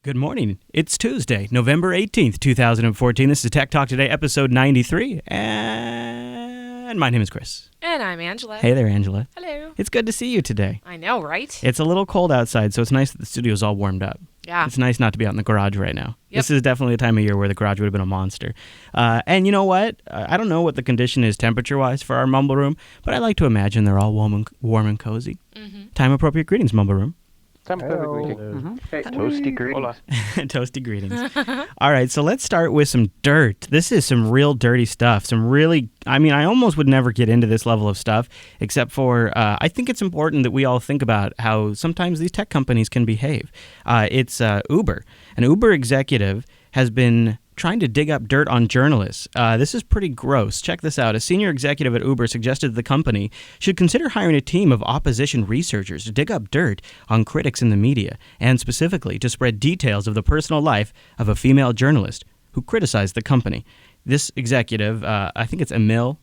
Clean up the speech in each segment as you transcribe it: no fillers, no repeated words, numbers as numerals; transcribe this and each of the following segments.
Good morning. It's Tuesday, November 18th, 2014. This is Tech Talk Today, episode 93, and my name is Chris. And I'm Angela. Hey there, Angela. Hello. It's good to see you today. I know, right? It's a little cold outside, so it's nice that the studio's all warmed up. Yeah. It's nice not to be out in the garage right now. Yep. This is definitely a time of year where the garage would have been a monster. And you know what? I don't know what the condition is temperature-wise for our Mumble Room, but I like to imagine they're all warm and cozy. Mm-hmm. Time-appropriate greetings, Mumble Room. Toasty greetings. Toasty greetings. All right, so let's start with some dirt. This is some real dirty stuff. I almost would never get into this level of stuff, except for I think it's important that we all think about how sometimes these tech companies can behave. It's Uber. An Uber executive has been trying to dig up dirt on journalists. This is pretty gross. Check this out. A senior executive at Uber suggested the company should consider hiring a team of opposition researchers to dig up dirt on critics in the media, and specifically to spread details of the personal life of a female journalist who criticized the company. This executive, I think it's Emil,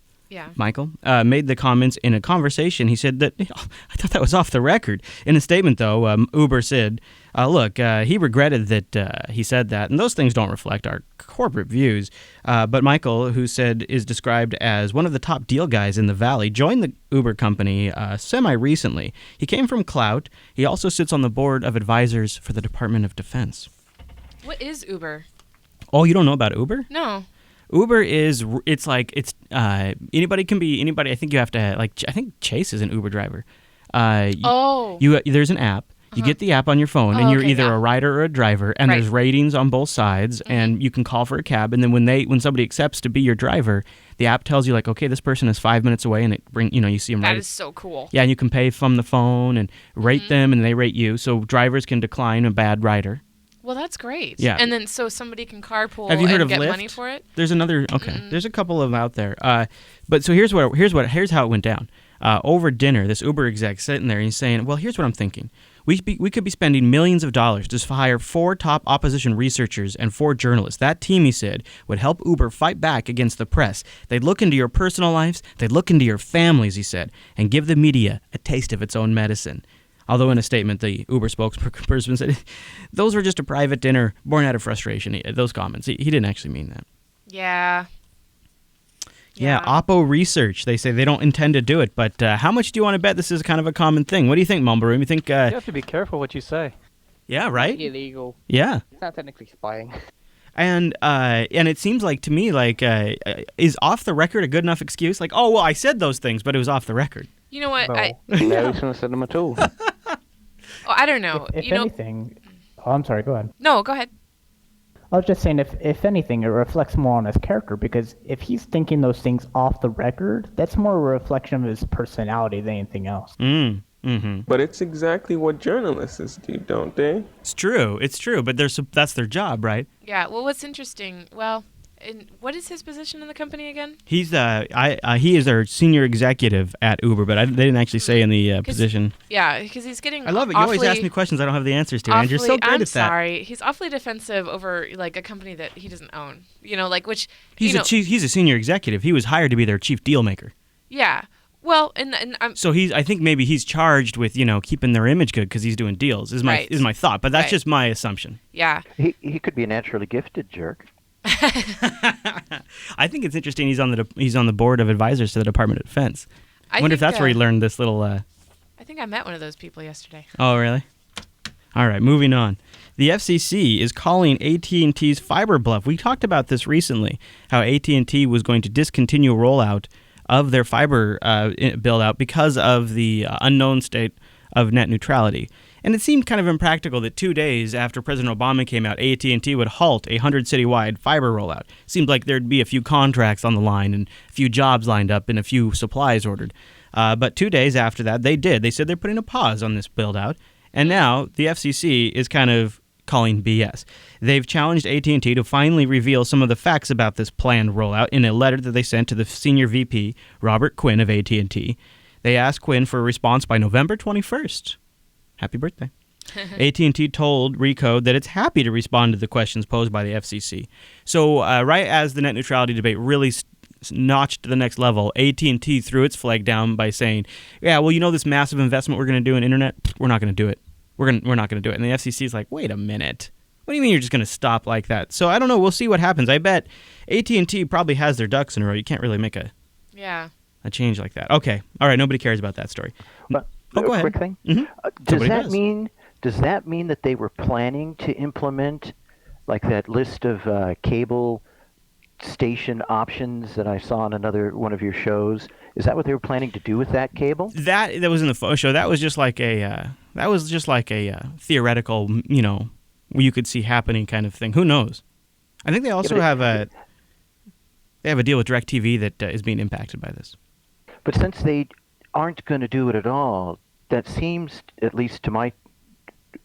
Michael, made the comments in a conversation. He said that, I thought that was off the record. In a statement, though, Uber said, he regretted that he said that, and those things don't reflect our corporate views. But Michael, who is described as one of the top deal guys in the Valley, joined the Uber company semi-recently. He came from Clout. He also sits on the board of advisors for the Department of Defense. What is Uber? Oh, you don't know about Uber? No. Uber anybody can be anybody. I think you have to I think Chase is an Uber driver. There's an app. You get the app on your phone, and you're either a rider or a driver, and there's ratings on both sides, and you can call for a cab. And then when somebody accepts to be your driver, the app tells you like, okay, this person is 5 minutes away, and you see them. That is so cool. Yeah, and you can pay from the phone and rate them, and they rate you. So drivers can decline a bad rider. Well, that's great. Yeah. And then so somebody can carpool Have you heard and of get Lyft? money for it? There's another. Okay. There's a couple of them out there. But so here's how it went down. Over dinner, this Uber exec sitting there and he's saying, well, here's what I'm thinking. We could be spending millions of dollars to hire 4 top opposition researchers and 4 journalists. That team, he said, would help Uber fight back against the press. They'd look into your personal lives, they'd look into your families, he said, and give the media a taste of its own medicine. Although in a statement, the Uber spokesperson said, those were just a private dinner born out of frustration. Those comments. He didn't actually mean that. Yeah. Yeah, Oppo Research. They say they don't intend to do it, but how much do you want to bet this is kind of a common thing? What do you think, Mumble Room? You think? You have to be careful what you say. Yeah, right? Illegal. Yeah. It's not technically spying. And it seems like to me is off the record a good enough excuse? Like, oh well, I said those things, but it was off the record. You know what? No. No, he shouldn't have said them at all. I don't know. If anything, I'm sorry. Go ahead. No, go ahead. I was just saying, if anything, it reflects more on his character, because if he's thinking those things off the record, that's more a reflection of his personality than anything else. Mm-hmm. But it's exactly what journalists do, don't they? It's true, but that's their job, right? Yeah. Well, what's interesting? Well, and what is his position in the company again? He's he is our senior executive at Uber, but they didn't actually say in the position. Yeah, because he's getting. I love it. You always ask me questions I don't have the answers to, and you're so good I'm at that. sorry. He's awfully defensive over like a company that he doesn't own. He's a senior executive. He was hired to be their chief deal maker. Yeah. Well, and so I think maybe he's charged with keeping their image good because he's doing deals. Is my thought, but that's just my assumption. Yeah. He could be a naturally gifted jerk. I think it's interesting. He's on the board of advisors to the Department of Defense. I wonder if that's where he learned this little. I think I met one of those people yesterday. Oh, really? All right, moving on. The FCC is calling AT&T's fiber bluff. We talked about this recently, how AT&T was going to discontinue rollout of their fiber build-out because of the unknown state of net neutrality. And it seemed kind of impractical that 2 days after President Obama came out, AT&T would halt a 100-city-wide fiber rollout. Seemed like there'd be a few contracts on the line and a few jobs lined up and a few supplies ordered. But 2 days after that, they did. They said they're putting a pause on this build-out. And now the FCC is kind of calling BS. They've challenged AT&T to finally reveal some of the facts about this planned rollout in a letter that they sent to the senior VP, Robert Quinn of AT&T. They asked Quinn for a response by November 21st. Happy birthday. AT&T told Recode that it's happy to respond to the questions posed by the FCC. So right as the net neutrality debate really notched to the next level, AT&T threw its flag down by saying, yeah, well, this massive investment we're going to do in internet, we're not going to do it. We're not going to do it. And the FCC is like, wait a minute. What do you mean you're just going to stop like that? So I don't know. We'll see what happens. I bet AT&T probably has their ducks in a row. You can't really make a change like that. Okay. All right. Nobody cares about that story. But go ahead. quick thing. Does that mean that they were planning to implement like that list of cable station options that I saw on another one of your shows? Is that what they were planning to do with that cable? That was in the photo show. That was just like a theoretical, you could see happening kind of thing. Who knows? I think they also have a deal with DirecTV that is being impacted by this. But since they aren't going to do it at all, that seems, at least to my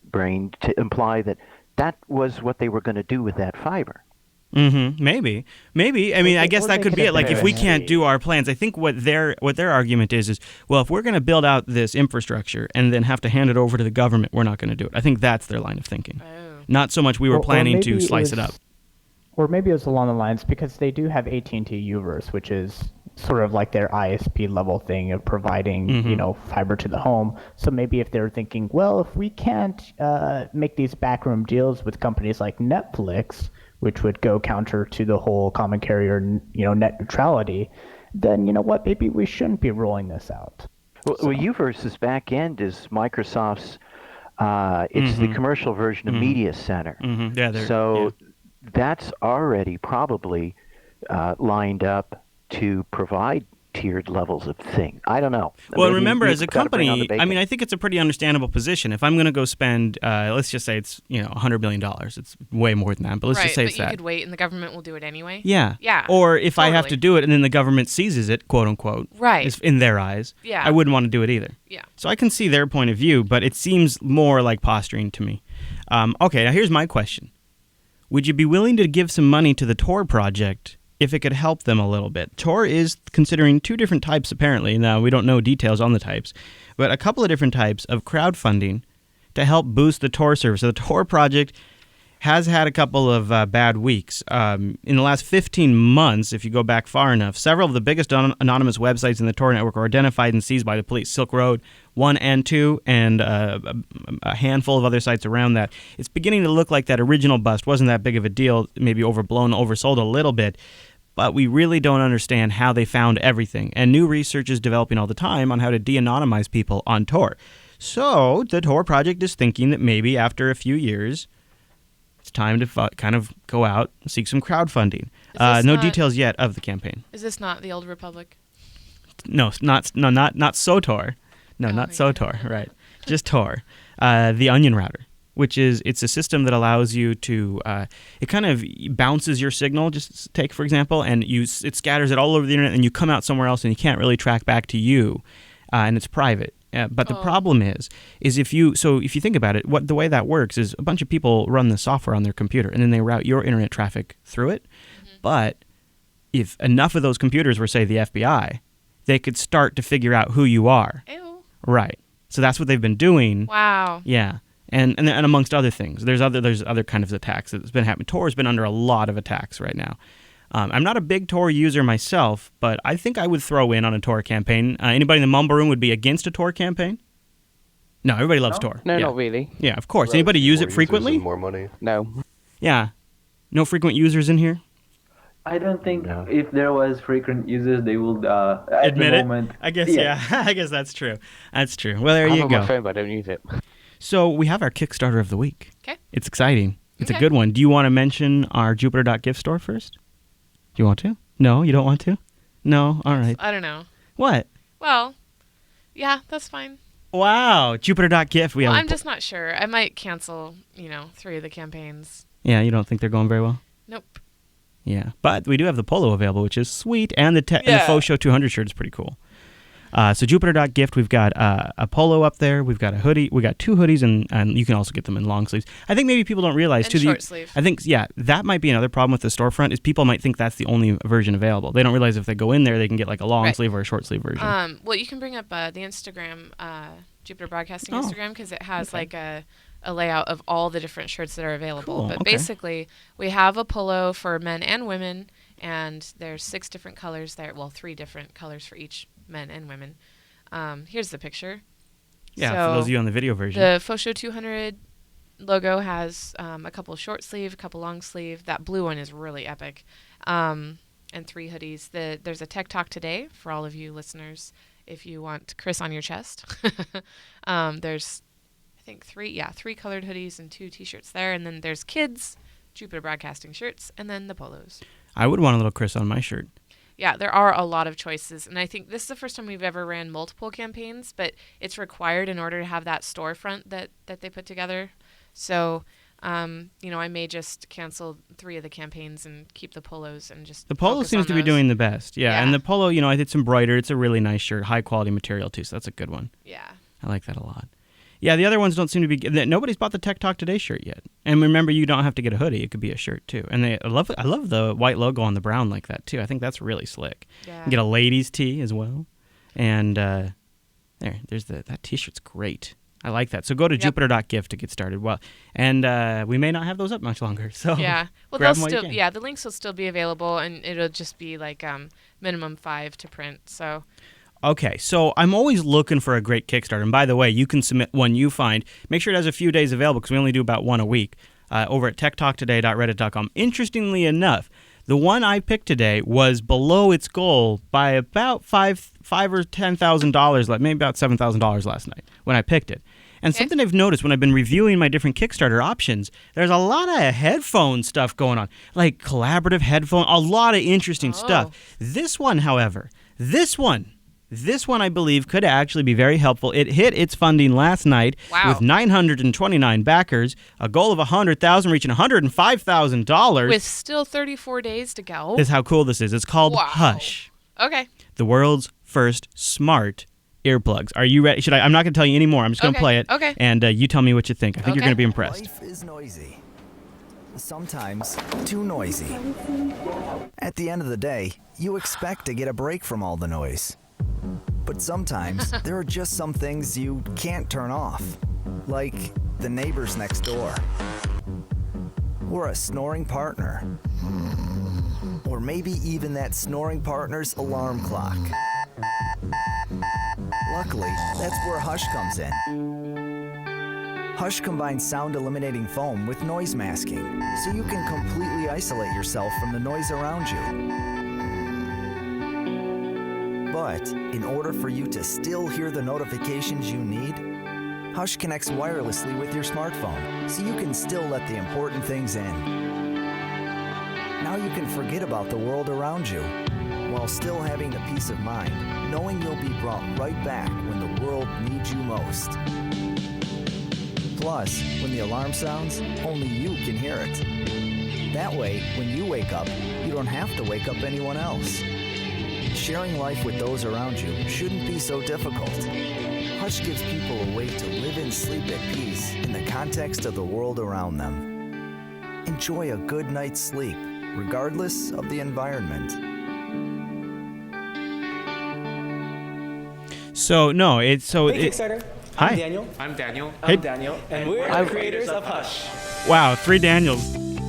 brain, to imply that was what they were going to do with that fiber. Mm-hmm. Maybe. I mean, I guess that could be it. Like, if we can't do our plans, I think what their argument is, well, if we're going to build out this infrastructure and then have to hand it over to the government, we're not going to do it. I think that's their line of thinking. Oh. Not so much we were planning to slice it up. Or maybe it was along the lines because they do have AT&T Uverse, which is sort of like their ISP level thing of providing, fiber to the home. So maybe if they're thinking, well, if we can't make these backroom deals with companies like Netflix, which would go counter to the whole common carrier, net neutrality, then you know what? Maybe we shouldn't be rolling this out. Well, Uverse's back end is Microsoft's. It's the commercial version of Media Center. Mm-hmm. Yeah, so that's already probably lined up to provide tiered levels of thing. I don't know. Well, remember, as a company, I mean, I think it's a pretty understandable position. If I'm going to go spend, let's just say it's $100 billion, it's way more than that. But let's just say it's that. But you could wait, and the government will do it anyway. Yeah. Yeah. Or if I have to do it, and then the government seizes it, quote unquote, right, in their eyes, yeah, I wouldn't want to do it either. Yeah. So I can see their point of view, but it seems more like posturing to me. Okay, now here's my question: would you be willing to give some money to the Tor project if it could help them a little bit? Tor is considering two different types, apparently. Now, we don't know details on the types, but a couple of different types of crowdfunding to help boost the Tor service. So the Tor project has had a couple of bad weeks. In the last 15 months, if you go back far enough, several of the biggest anonymous websites in the Tor network were identified and seized by the police. Silk Road 1 and 2, and a handful of other sites around that. It's beginning to look like that original bust wasn't that big of a deal, maybe overblown, oversold a little bit. But we really don't understand how they found everything. And new research is developing all the time on how to de-anonymize people on Tor. So the Tor project is thinking that maybe after a few years, it's time to kind of go out and seek some crowdfunding. No details yet of the campaign. Is this not the Old Republic? No, not SOTOR. No, not SOTOR, right. Just Tor. The Onion Router, which it's a system that allows you to, it kind of bounces your signal, just take, for example, and it scatters it all over the internet, and you come out somewhere else and you can't really track back to you, and it's private. But the problem is if you think about it, the way that works is a bunch of people run the software on their computer, and then they route your internet traffic through it. Mm-hmm. But if enough of those computers were, say, the FBI, they could start to figure out who you are. Ew. Right. So that's what they've been doing. Wow. Yeah. And amongst other things, there's other kind of attacks that's been happening. Tor has been under a lot of attacks right now. I'm not a big Tor user myself, but I think I would throw in on a Tor campaign. Anybody in the Mumble Room would be against a Tor campaign? No, everybody loves Tor. No, yeah. not really. Yeah, of course. Anybody use it frequently? More money. No. Yeah. No frequent users in here? I don't think if there was frequent users, they would admit the moment. it. I guess I guess that's true. That's true. Well, there I you have go. it on my phone, but I don't use it. So we have our Kickstarter of the week. Okay. It's exciting. It's a good one. Do you want to mention our Jupiter.gift store first? Do you want to? No, you don't want to? No? All right. I don't know. What? Well, yeah, that's fine. Wow. Jupiter.gift. I'm just not sure. I might cancel, 3 of the campaigns. Yeah, you don't think they're going very well? Nope. Yeah. But we do have the polo available, which is sweet, and the Faux Show 200 shirt is pretty cool. So Jupiter.gift, we've got a polo up there. We've got a hoodie. We got 2 hoodies, and you can also get them in long sleeves. I think maybe people don't realize and short sleeve. I think that might be another problem with the storefront is people might think that's the only version available. They don't realize if they go in there, they can get like a long sleeve or a short sleeve version. Well, you can bring up the Instagram, Jupiter Broadcasting Instagram, because it has like a layout of all the different shirts that are available. Cool. But basically, we have a polo for men and women, and there's 6 different colors there. Well, 3 different colors for each men and women. Here's the picture. Yeah, so for those of you on the video version. The Faux Show 200 logo has a couple short sleeve, a couple long sleeve. That blue one is really epic. And 3 hoodies. There's a Tech Talk today for all of you listeners if you want Chris on your chest. There's, I think, 3 colored hoodies and 2 t-shirts there. And then there's kids, Jupiter Broadcasting shirts, and then the polos. I would want a little Chris on my shirt. Yeah, there are a lot of choices. And I think this is the first time we've ever ran multiple campaigns, but it's required in order to have that storefront that they put together. So, I may just cancel 3 of the campaigns and keep the polos and just The polo seems to be doing the best. Yeah, Yeah. and the polo, it's embroidered. It's a really nice shirt, high quality material too, so that's a good one. Yeah. I like that a lot. Yeah, the other ones don't seem to be. Nobody's bought the Tech Talk Today shirt yet. And remember, you don't have to get a hoodie; it could be a shirt too. And I love the white logo on the brown like that too. I think that's really slick. Yeah. You can get a ladies' tee as well. And there's that T-shirt's great. I like that. So go to jupiter.gift to get started. Well, and we may not have those up much longer. So yeah, well, grab they'll them while you still can. the links will still be available, and it'll just be like minimum 5 to print. So. Okay, so I'm always looking for a great Kickstarter. And by the way, you can submit one you find. Make sure it has a few days available because we only do about one a week over at techtalktoday.reddit.com. Interestingly enough, the one I picked today was below its goal by about $5,000 or $10,000, maybe about $7,000 last night when I picked it. And something I've noticed when I've been reviewing my different Kickstarter options, there's a lot of headphone stuff going on, like collaborative headphone, a lot of interesting stuff. This one, however, this one I believe could actually be very helpful. It hit its funding last night with 929 backers, a goal of 100,000, reaching $105,000. With still 34 days to go. This is how cool this is. It's called Hush. Okay. The world's first smart earplugs. Are you ready? I'm not going to tell you any more. I'm just going to play it. Okay. And you tell me what you think. I think you're going to be impressed. Life is noisy. Sometimes too noisy. At the end of the day, you expect to get a break from all the noise. But sometimes there are just some things you can't turn off. Like the neighbors next door. Or a snoring partner. Or maybe even that snoring partner's alarm clock. Luckily, that's where Hush comes in. Hush combines sound-eliminating foam with noise masking, so you can completely isolate yourself from the noise around you. But in order for you to still hear the notifications you need, Hush connects wirelessly with your smartphone, so you can still let the important things in. Now you can forget about the world around you, while still having the peace of mind, knowing you'll be brought right back when the world needs you most. Plus, when the alarm sounds, only you can hear it. That way, when you wake up, you don't have to wake up anyone else. Sharing life with those around you shouldn't be so difficult. Hush gives people a way to live and sleep at peace in the context of the world around them. Enjoy a good night's sleep, regardless of the environment. Kickstarter. Hi. I'm Daniel. Hey. I'm Daniel. And we're the creators of Hush. Wow, 3 Daniels.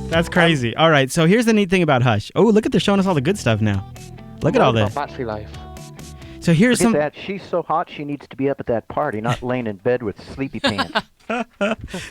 That's crazy. All right, so here's the neat thing about Hush. Oh, look at they're showing us all the good stuff now. Look at all this. Battery life. So here's Look at that. She's so hot she needs to be up at that party, not laying in bed with sleepy pants.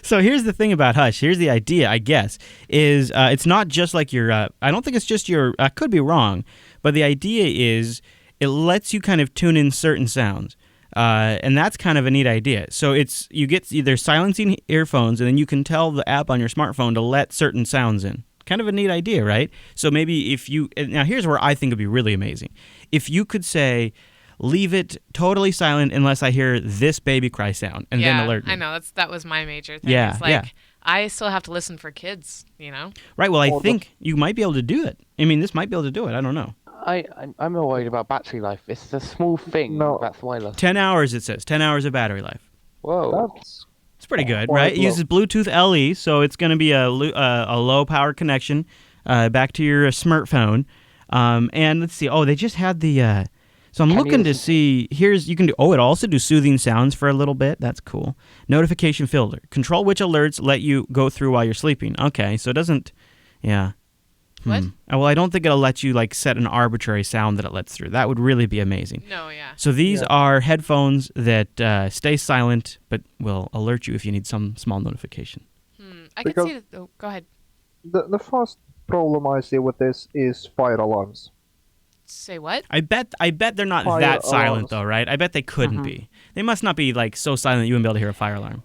So here's the thing about Hush. Here's the idea, I guess, is it's not just like your, I don't think it's just your, I could be wrong, but the idea is it lets you kind of tune in certain sounds. And that's kind of a neat idea. So you get either silencing earphones, and then you can tell the app on your smartphone to let certain sounds in. Kind of a neat idea, right? So maybe now here's where I think it'd be really amazing. If you could say, leave it totally silent unless I hear this baby cry sound, and then alert me. I know that was my major thing. Yeah, it's like, I still have to listen for kids, Right. Well, I think you might be able to do it. I mean, this might be able to do it. I don't know. I'm more worried about battery life. It's a small thing. No. That's wireless. 10 hours, it says. 10 hours of battery life. Whoa. It's pretty good, right? It uses Bluetooth LE, so it's going to be a low power connection back to your smartphone. And let's see. Oh, they just had the. So I'm looking to see. You can do. Oh, it also do soothing sounds for a little bit. That's cool. Notification filter. Control which alerts let you go through while you're sleeping. Okay, so it doesn't. Yeah. What? Well, I don't think it'll let you set an arbitrary sound that it lets through. That would really be amazing. No, yeah. So these are headphones that stay silent but will alert you if you need some small notification. I can see that. Oh, go ahead. The first problem I see with this is fire alarms. Say what? I bet they're not Fire that silent alarms. though, right? I bet they couldn't be. They must not be like so silent you wouldn't be able to hear a fire alarm.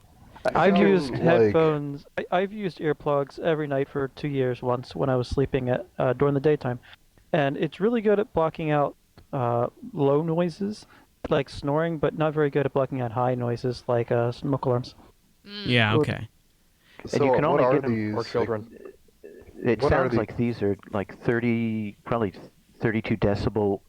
I've used headphones. I've used earplugs every night for 2 years. Once when I was sleeping during the daytime, and it's really good at blocking out low noises like snoring, but not very good at blocking out high noises like smoke alarms. Yeah. Okay. And you can only get them for children. It sounds like these are like probably 32 decibel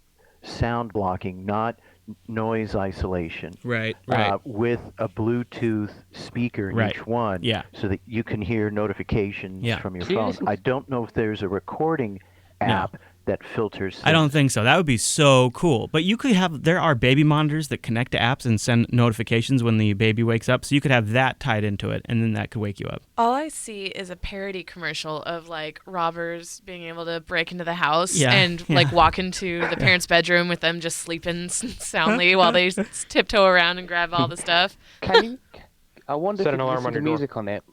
sound blocking, not noise isolation. Right. With a Bluetooth speaker in each one, so that you can hear notifications from your phone. I don't know if there's a recording app that filters. I don't think so. That would be so cool. But you could have, there are baby monitors that connect to apps and send notifications when the baby wakes up. So you could have that tied into it, and then that could wake you up. All I see is a parody commercial of like robbers being able to break into the house and like walk into the parents' bedroom with them just sleeping soundly while they tiptoe around and grab all the stuff. Can you? I wonder Set if an you alarm listen on to your door. music on it.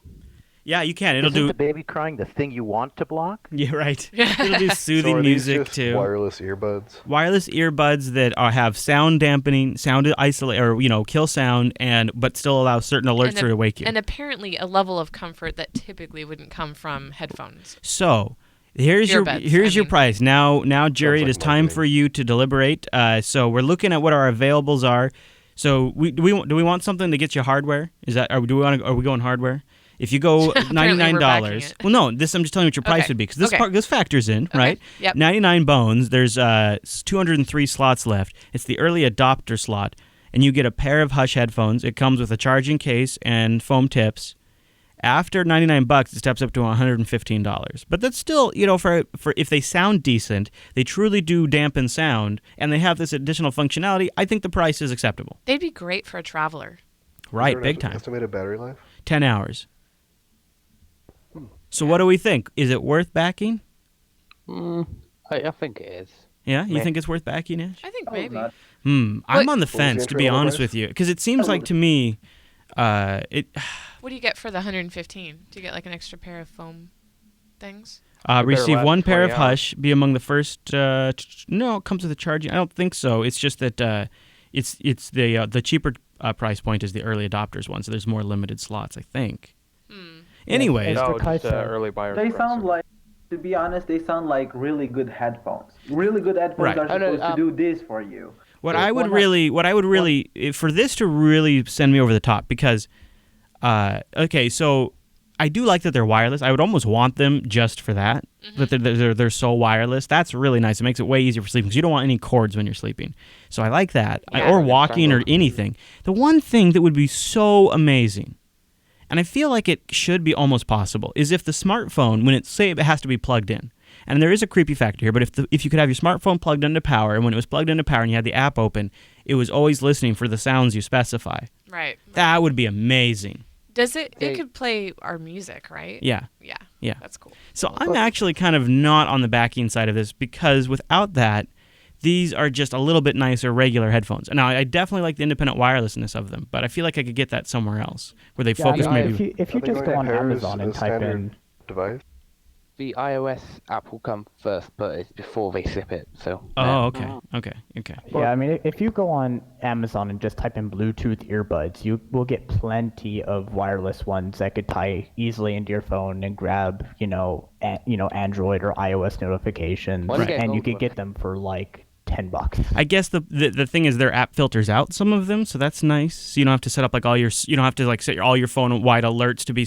Yeah, you can. Isn't the baby crying the thing you want to block? Yeah, right. It'll do soothing music too. Wireless earbuds. Wireless earbuds that have sound dampening, sound isolate, or kill sound, but still allow certain alerts to wake you. And apparently a level of comfort that typically wouldn't come from headphones. So here's your price. Now, Jerry, it is time for you to deliberate. So we're looking at what our availables are. So do we want something that gets you hardware? Are we going hardware? If you go $99, well, no, I'm just telling you what your price would be because this factors in, right? Yep. 99 bones. There's 203 slots left. It's the early adopter slot, and you get a pair of Hush headphones. It comes with a charging case and foam tips. After $99, it steps up to $115. But that's still, for if they sound decent, they truly do dampen sound, and they have this additional functionality. I think the price is acceptable. They'd be great for a traveler. Right, big time. Estimated battery life? 10 hours. So what do we think? Is it worth backing? I think it is. Yeah, you think it's worth backing, Ash? I think maybe. I'm on the fence, to be honest with you, because it seems like to me, What do you get for the 115? Do you get like an extra pair of foam things? Receive one pair of Hush. Be among the first. No, it comes with a charging. I don't think so. It's just that it's the cheaper price point is the early adopters one, so there's more limited slots, I think. Anyways, early buyers. They sound like, to be honest, they sound like really good headphones. Really good headphones are supposed to do this for you. What I would really, for this to really send me over the top, because, so I do like that they're wireless. I would almost want them just for that. That they're so wireless. That's really nice. It makes it way easier for sleeping because you don't want any cords when you're sleeping. So I like that, or walking or anything. The one thing that would be so amazing, and I feel like it should be almost possible, is if the smartphone, when it has to be plugged in, and there is a creepy factor here, but if you could have your smartphone plugged into power, and when it was plugged into power and you had the app open, it was always listening for the sounds you specify. Right. That would be amazing. Does it could play our music, right? Yeah. Yeah. That's cool. So I'm actually kind of not on the backing side of this, because without that, these are just a little bit nicer regular headphones. Now, I definitely like the independent wirelessness of them, but I feel like I could get that somewhere else where they focus maybe. If you just go on Amazon and type in device. The iOS app will come first, but it's before they ship it. So. Oh, okay. Yeah, I mean, if you go on Amazon and just type in Bluetooth earbuds, you will get plenty of wireless ones that could tie easily into your phone and grab, Android or iOS notifications, and you could get them for like $10. I guess the thing is their app filters out some of them, so that's nice. So you don't have to set up like you don't have to like set all your phone wide alerts to be,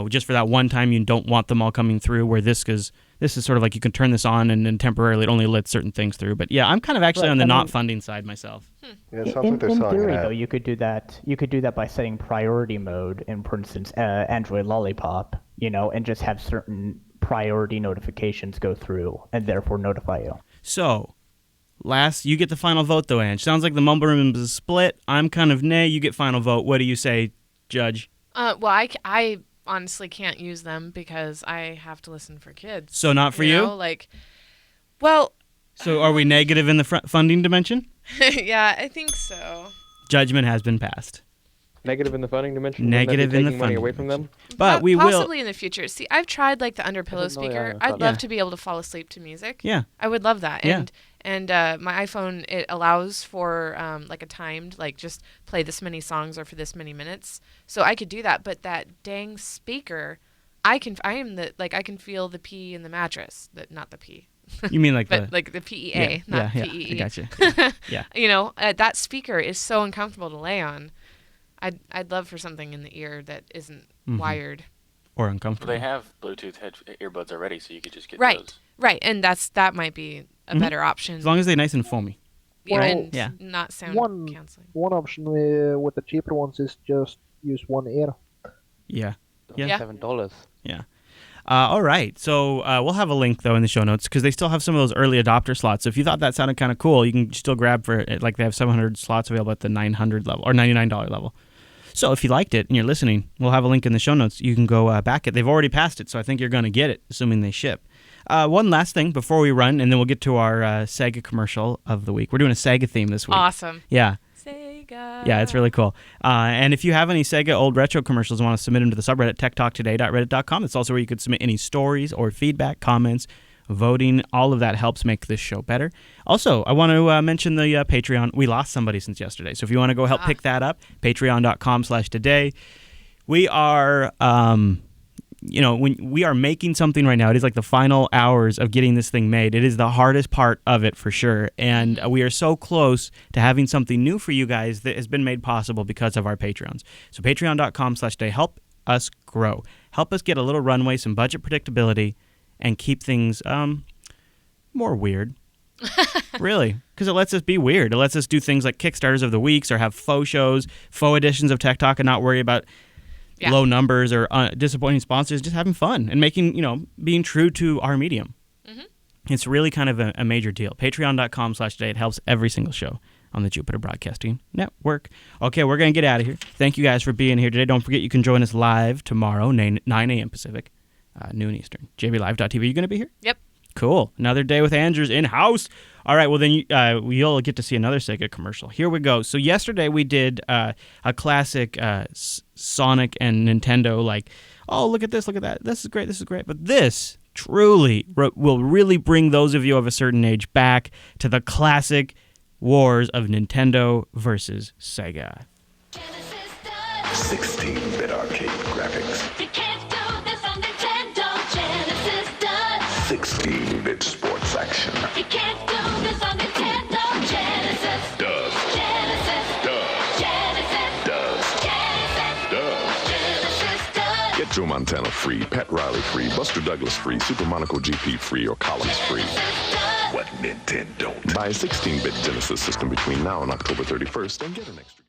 just for that one time you don't want them all coming through. Where this is sort of like you can turn this on and then temporarily it only lets certain things through. But yeah, I'm kind of actually on the not funding side myself. Yeah, it sounds like they're in selling theory, an app. though, you could do that. You could do that by setting priority mode in, for instance, Android Lollipop, and just have certain priority notifications go through and therefore notify you. So. You get the final vote, though, Ange. Sounds like the mumble room is split. I'm kind of nay. You get final vote. What do you say, Judge? Well, I honestly can't use them because I have to listen for kids. So not for you? So are we negative in the funding dimension? Yeah, I think so. Judgment has been passed. negative in the funding dimension. Negative in the taking money funding away from them. But we possibly in the future. See, I've tried like the under pillow speaker. I'd love Yeah. to be able to fall asleep to music. Yeah. I would love that. Yeah. And my iPhone, it allows for like a timed, like just play this many songs or for this many minutes. So I could do that. But that dang speaker, I can feel the pee in the mattress. Not the pee. You mean like like the PEA, not PEE. I gotcha. Yeah. You know, that speaker is so uncomfortable to lay on. I'd love for something in the ear that isn't wired or uncomfortable. They have Bluetooth earbuds already, so you could just get those. Right, and that might be a better option. As long as they're nice and foamy. And not sound canceling. One option with the cheaper ones is just use one ear. Yeah. $7. Yeah. All right. So we'll have a link, though, in the show notes because they still have some of those early adopter slots. So if you thought that sounded kind of cool, you can still grab for it. Like they have 700 slots available at the $900 level or $99 level. So if you liked it and you're listening, we'll have a link in the show notes. You can go back it. They've already passed it, so I think you're going to get it, assuming they ship. One last thing before we run, and then we'll get to our Sega commercial of the week. We're doing a Sega theme this week. Awesome. Yeah. Sega. Yeah, it's really cool. And if you have any Sega old retro commercials and want to submit them to the subreddit, techtalktoday.reddit.com, it's also where you could submit any stories or feedback, comments, voting. All of that helps make this show better. Also, I want to mention the Patreon. We lost somebody since yesterday. So if you want to go help pick that up, patreon.com/today. We are... when we are making something right now, it is like the final hours of getting this thing made. It is the hardest part of it for sure. And we are so close to having something new for you guys that has been made possible because of our Patreons. So patreon.com/today. Help us grow. Help us get a little runway, some budget predictability, and keep things more weird. Really, because it lets us be weird. It lets us do things like Kickstarters of the weeks or have faux shows, faux editions of Tech Talk and not worry about low numbers or disappointing sponsors, just having fun and making, being true to our medium. It's really kind of a major deal. Patreon.com/today. It helps every single show on the Jupiter Broadcasting Network. Okay, we're going to get out of here. Thank you guys for being here today. Don't forget you can join us live tomorrow, 9 a.m. Pacific, noon Eastern. JBLive.tv. You going to be here? Yep. Cool. Another day with Andrews in-house. All right, well, then you'll get to see another Sega commercial. Here we go. So yesterday we did a classic Sonic and Nintendo, like, oh, look at this, look at that. This is great, this is great. But this truly will really bring those of you of a certain age back to the classic wars of Nintendo versus Sega. 16-bit arcade graphics. You can't do this on Nintendo. Genesis does. 16-bit sports action. You can't do this on Nintendo. Genesis does. Genesis does. Genesis does. Genesis does. Genesis does. Get Joe Montana free, Pat Riley free, Buster Douglas free, Super Monaco GP free, or Collins free. What Nintendo? Buy a 16-bit Genesis system between now and October 31st and get an extra.